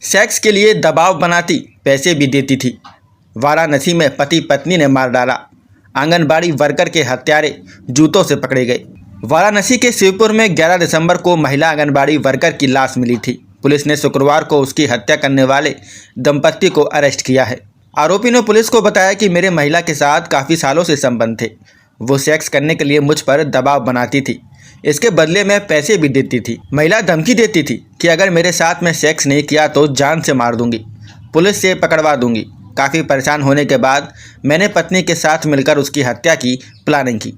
Sex के लिए दबाव बनाती, पैसे भी देती थी। वाराणसी में पति पत्नी ने मार डाला। आंगनबाड़ी वर्कर के हत्यारे जूतों से पकड़े गए। वाराणसी के शिवपुर में 11 दिसंबर को महिला आंगनबाड़ी वर्कर की लाश मिली थी। पुलिस ने शुक्रवार को उसकी हत्या करने वाले दंपत्ति को अरेस्ट किया है। आरोपी ने पुलिस को बताया कि मेरे महिला के साथ काफ़ी सालों से संबंध थे। वो सेक्स करने के लिए मुझ पर दबाव बनाती थी। इसके बदले में पैसे भी देती थी। महिला धमकी देती थी कि अगर मेरे साथ में सेक्स नहीं किया तो जान से मार दूंगी, पुलिस से पकड़वा दूंगी। काफ़ी परेशान होने के बाद मैंने पत्नी के साथ मिलकर उसकी हत्या की प्लानिंग की।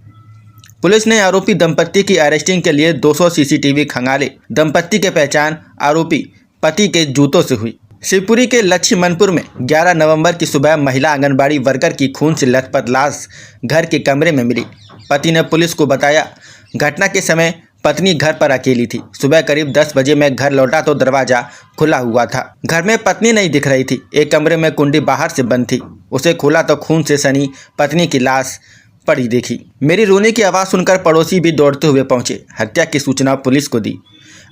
पुलिस ने आरोपी दंपत्ति की अरेस्टिंग के लिए 200 सीसीटीवी खंगाले। दंपत्ति की पहचान आरोपी पति के जूतों से हुई। शिवपुरी के लक्ष्मणपुर में 11 नवंबर की सुबह महिला आंगनबाड़ी वर्कर की खून से लथपथ लाश घर के कमरे में मिली। पति ने पुलिस को बताया, घटना के समय पत्नी घर पर अकेली थी। सुबह करीब 10 बजे मैं घर लौटा तो दरवाज़ा खुला हुआ था। घर में पत्नी नहीं दिख रही थी। एक कमरे में कुंडी बाहर से बंद थी। उसे खोला तो खून से सनी पत्नी की लाश पड़ी देखी। मेरी रोने की आवाज़ सुनकर पड़ोसी भी दौड़ते हुए पहुंचे। हत्या की सूचना पुलिस को दी।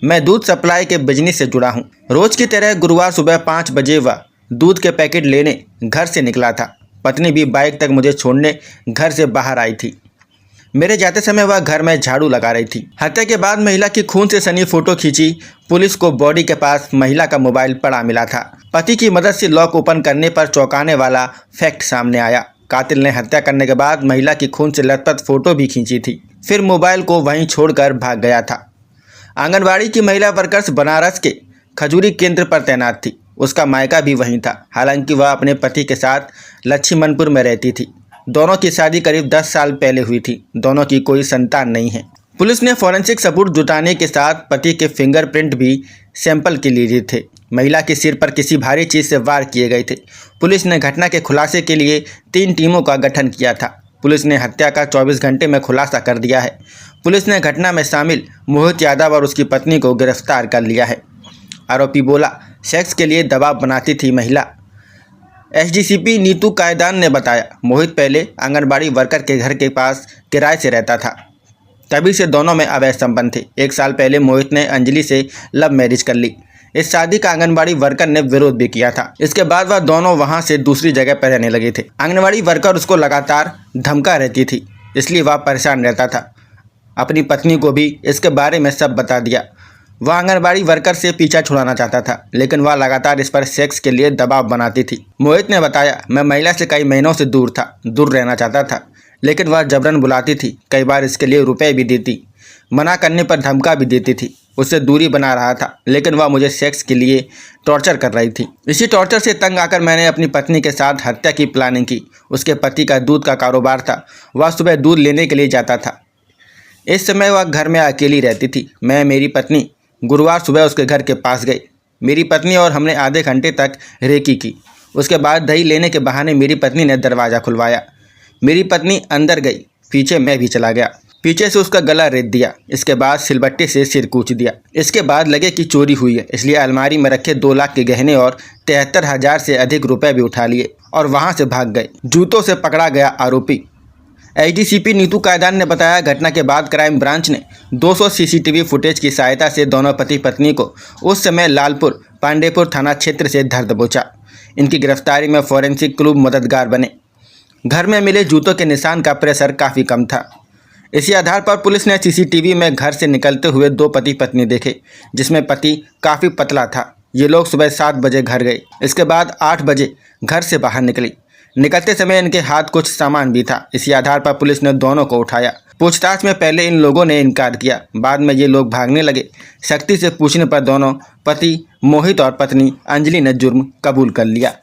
मैं दूध सप्लाई के बिजनेस से जुड़ा हूं। रोज की तरह गुरुवार सुबह 5 बजे वह दूध के पैकेट लेने घर से निकला था। पत्नी भी बाइक तक मुझे छोड़ने घर से बाहर आई थी। मेरे जाते समय वह घर में झाड़ू लगा रही थी। हत्या के बाद महिला की खून से सनी फोटो खींची। पुलिस को बॉडी के पास महिला का मोबाइल पड़ा मिला था। पति की मदद से लॉक ओपन करने पर चौंकाने वाला फैक्ट सामने आया। कातिल ने हत्या करने के बाद महिला की खून से लथपथ फोटो भी खींची थी, फिर मोबाइल को वहीं छोड़कर भाग गया था। आंगनबाड़ी की महिला वर्कर्स बनारस के खजूरी केंद्र पर तैनात थी। उसका मायका भी वहीं था। हालांकि वह अपने पति के साथ लक्ष्मणपुर में रहती थी। दोनों की शादी करीब 10 साल पहले हुई थी। दोनों की कोई संतान नहीं है। पुलिस ने फॉरेंसिक सबूत जुटाने के साथ पति के फिंगरप्रिंट भी सैंपल के लिए थे। महिला के सिर पर किसी भारी चीज़ से वार किए गए थे। पुलिस ने घटना के खुलासे के लिए 3 टीमों का गठन किया था। पुलिस ने हत्या का 24 घंटे में खुलासा कर दिया है। पुलिस ने घटना में शामिल मोहित यादव और उसकी पत्नी को गिरफ्तार कर लिया है। आरोपी बोला, सेक्स के लिए दबाव बनाती थी महिला। एसडीसीपी नीतू कायदान ने बताया, मोहित पहले आंगनबाड़ी वर्कर के घर के पास किराए से रहता था। तभी से दोनों में अवैध संबंध थे। 1 साल पहले मोहित ने अंजलि से लव मैरिज कर ली। इस शादी का आंगनबाड़ी वर्कर ने विरोध भी किया था। इसके बाद वह दोनों वहां से दूसरी जगह पर रहने लगे थे। आंगनबाड़ी वर्कर उसको लगातार धमका रहती थी, इसलिए वह परेशान रहता था। अपनी पत्नी को भी इसके बारे में सब बता दिया। वह आंगनबाड़ी वर्कर से पीछा छुड़ाना चाहता था, लेकिन वह लगातार इस पर सेक्स के लिए दबाव बनाती थी। मोहित ने बताया, मैं महिला से कई महीनों से दूर रहना चाहता था, लेकिन वह जबरन बुलाती थी। कई बार इसके लिए रुपए भी देती। मना करने पर धमका भी देती थी। उससे दूरी बना रहा था, लेकिन वह मुझे सेक्स के लिए टॉर्चर कर रही थी। इसी टॉर्चर से तंग आकर मैंने अपनी पत्नी के साथ हत्या की प्लानिंग की। उसके पति का दूध का कारोबार था। वह सुबह दूध लेने के लिए जाता था। इस समय वह घर में अकेली रहती थी। मैं मेरी पत्नी गुरुवार सुबह उसके घर के पास गई। मेरी पत्नी और हमने आधे घंटे तक रेकी की। उसके बाद दही लेने के बहाने मेरी पत्नी ने दरवाज़ा खुलवाया। मेरी पत्नी अंदर गई, पीछे मैं भी चला गया। पीछे से उसका गला रेत दिया। इसके बाद सिलबट्टे से सिर कूच दिया। इसके बाद लगे कि चोरी हुई है, इसलिए अलमारी में रखे 2 लाख के गहने और 73,000 से अधिक रुपए भी उठा लिए और वहां से भाग गए। जूतों से पकड़ा गया आरोपी। एसडीसीपी नीतू कायदान ने बताया, घटना के बाद क्राइम ब्रांच ने 200 सीसीटीवी फुटेज की सहायता से दोनों पति पत्नी को उस समय लालपुर पांडेपुर थाना क्षेत्र से धर दबोचा। इनकी गिरफ्तारी में फॉरेंसिक क्लू मददगार बने। घर में मिले जूतों के निशान का प्रेशर काफ़ी कम था। इसी आधार पर पुलिस ने सीसीटीवी में घर से निकलते हुए 2 पति पत्नी देखे, जिसमें पति काफ़ी पतला था। ये लोग सुबह 7 बजे घर गए। इसके बाद 8 बजे घर से बाहर निकली। निकलते समय इनके हाथ कुछ सामान भी था। इसी आधार पर पुलिस ने दोनों को उठाया। पूछताछ में पहले इन लोगों ने इनकार किया, बाद में ये लोग भागने लगे। सख्ती से पूछने पर दोनों पति मोहित और पत्नी अंजलि ने जुर्म कबूल कर लिया।